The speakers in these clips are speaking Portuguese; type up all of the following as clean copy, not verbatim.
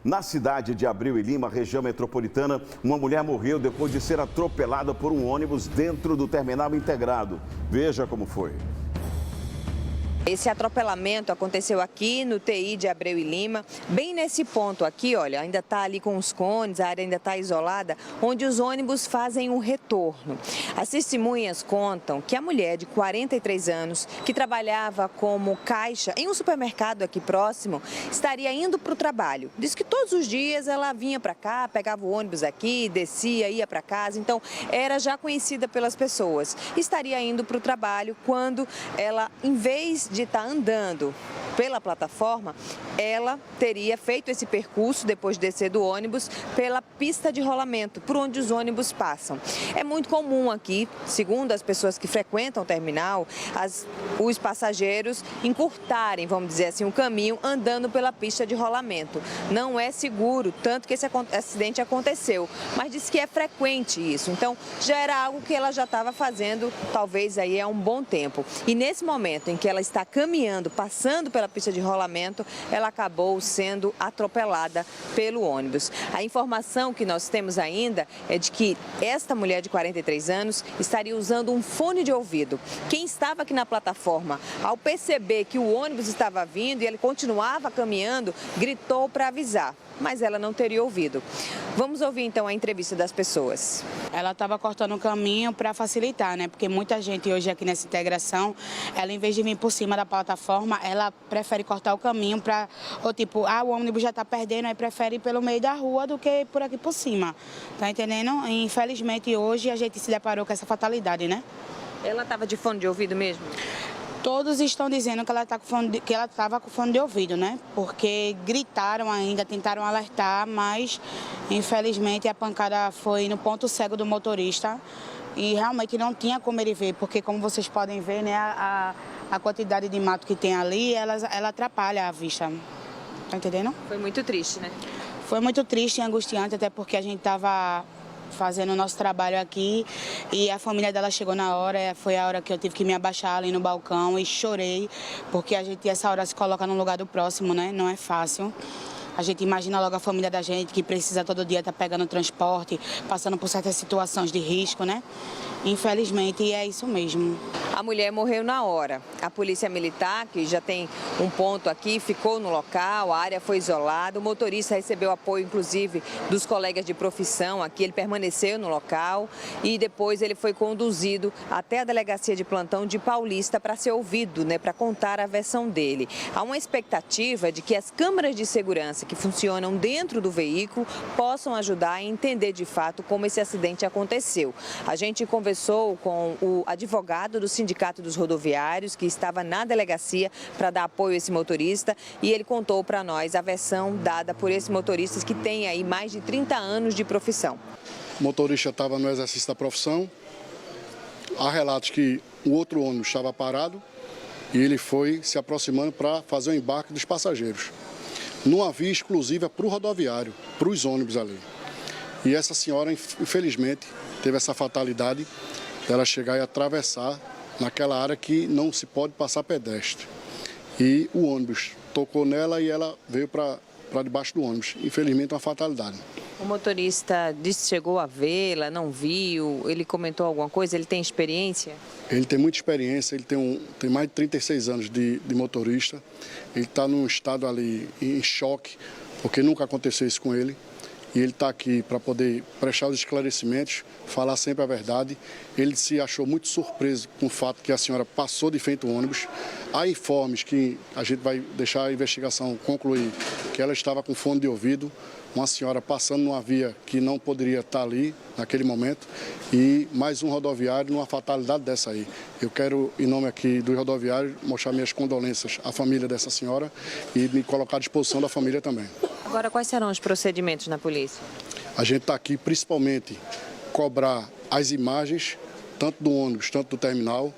Na cidade de Abreu e Lima, região metropolitana, uma mulher morreu depois de ser atropelada por um ônibus dentro do terminal integrado. Veja como foi. Esse atropelamento aconteceu aqui no TI de Abreu e Lima, bem nesse ponto aqui, olha, ainda está ali com os cones, a área ainda está isolada, onde os ônibus fazem um retorno. As testemunhas contam que a mulher de 43 anos, que trabalhava como caixa em um supermercado aqui próximo, estaria indo para o trabalho. Diz que todos os dias ela vinha para cá, pegava o ônibus aqui, descia, ia para casa, então era já conhecida pelas pessoas. Estaria indo para o trabalho quando ela, em vez de estar andando pela plataforma, ela teria feito esse percurso, depois de descer do ônibus, pela pista de rolamento, por onde os ônibus passam. É muito comum aqui, segundo as pessoas que frequentam o terminal, os passageiros encurtarem, vamos dizer assim, o caminho andando pela pista de rolamento. Não é seguro, tanto que esse acidente aconteceu, mas diz que é frequente isso. Então, já era algo que ela já estava fazendo, talvez aí há um bom tempo. E nesse momento em que ela está caminhando, passando pela pista de rolamento, ela acabou sendo atropelada pelo ônibus. A informação que nós temos ainda é de que esta mulher de 43 anos estaria usando um fone de ouvido. Quem estava aqui na plataforma, ao perceber que o ônibus estava vindo e ele continuava caminhando, gritou para avisar, mas ela não teria ouvido. Vamos ouvir então a entrevista das pessoas. Ela estava cortando o caminho para facilitar, né? Porque muita gente hoje aqui nessa integração, ela em vez de vir por cima da plataforma, ela prefere cortar o caminho para, ou tipo, o ônibus já está perdendo, aí prefere ir pelo meio da rua do que por aqui por cima. Tá entendendo? E, infelizmente hoje a gente se deparou com essa fatalidade, né? Ela estava de fone de ouvido mesmo? Todos estão dizendo que ela estava com fone de ouvido, né? Porque gritaram ainda, tentaram alertar, mas infelizmente a pancada foi no ponto cego do motorista e realmente não tinha como ele ver, porque como vocês podem ver, né, a quantidade de mato que tem ali, ela atrapalha a vista. Tá entendendo? Foi muito triste, né? Foi muito triste e angustiante, até porque a gente estava fazendo o nosso trabalho aqui e a família dela chegou na hora, foi a hora que eu tive que me abaixar ali no balcão e chorei, porque a gente essa hora se coloca no lugar do próximo, né? Não é fácil. A gente imagina logo a família da gente que precisa todo dia estar pegando transporte, passando por certas situações de risco, né? Infelizmente é isso mesmo. A mulher morreu na hora. A polícia militar, que já tem um ponto aqui, ficou no local, a área foi isolada. O motorista recebeu apoio, inclusive, dos colegas de profissão aqui. Ele permaneceu no local e depois ele foi conduzido até a delegacia de plantão de Paulista para ser ouvido, né, para contar a versão dele. Há uma expectativa de que as câmeras de segurança que funcionam dentro do veículo possam ajudar a entender de fato como esse acidente aconteceu. A gente conversou com o advogado do Sindicato dos Rodoviários, que estava na delegacia para dar apoio a esse motorista, e ele contou para nós a versão dada por esse motorista que tem aí mais de 30 anos de profissão. O motorista estava no exercício da profissão, há relatos que o outro ônibus estava parado e ele foi se aproximando para fazer o embarque dos passageiros, numa via exclusiva para o rodoviário, para os ônibus ali. E essa senhora, infelizmente, teve essa fatalidade dela chegar e atravessar naquela área que não se pode passar pedestre. E o ônibus tocou nela e ela veio para debaixo do ônibus. Infelizmente, uma fatalidade. O motorista disse que chegou a vê-la, não viu, ele comentou alguma coisa, ele tem experiência? Ele tem muita experiência, ele tem mais de 36 anos de motorista. Ele está num estado ali em choque, porque nunca aconteceu isso com ele. E ele está aqui para poder prestar os esclarecimentos, falar sempre a verdade. Ele se achou muito surpreso com o fato que a senhora passou de frente ao ônibus. Há informes que a gente vai deixar a investigação concluir que ela estava com fone de ouvido, uma senhora passando numa via que não poderia estar ali naquele momento e mais um rodoviário numa fatalidade dessa aí. Eu quero, em nome aqui do rodoviário, mostrar minhas condolências à família dessa senhora e me colocar à disposição da família também. Agora, quais serão os procedimentos na polícia? A gente está aqui principalmente cobrar as imagens, tanto do ônibus, tanto do terminal,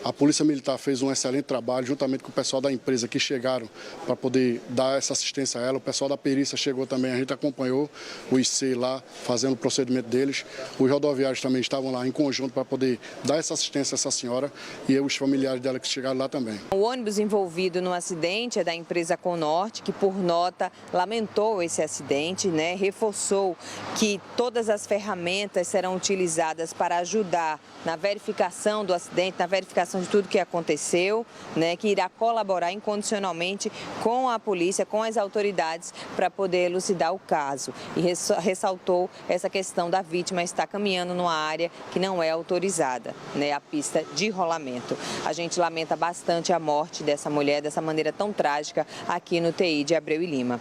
A Polícia Militar fez um excelente trabalho, juntamente com o pessoal da empresa que chegaram para poder dar essa assistência a ela. O pessoal da perícia chegou também, a gente acompanhou o IC lá, fazendo o procedimento deles. Os rodoviários também estavam lá em conjunto para poder dar essa assistência a essa senhora e os familiares dela que chegaram lá também. O ônibus envolvido no acidente é da empresa Conorte, que por nota lamentou esse acidente, né? Reforçou que todas as ferramentas serão utilizadas para ajudar na verificação do acidente, na verificação de tudo que aconteceu, né? Que irá colaborar incondicionalmente com a polícia, com as autoridades para poder elucidar o caso. E ressaltou essa questão da vítima estar caminhando numa área que não é autorizada, né? A pista de rolamento. A gente lamenta bastante a morte dessa mulher dessa maneira tão trágica aqui no TI de Abreu e Lima.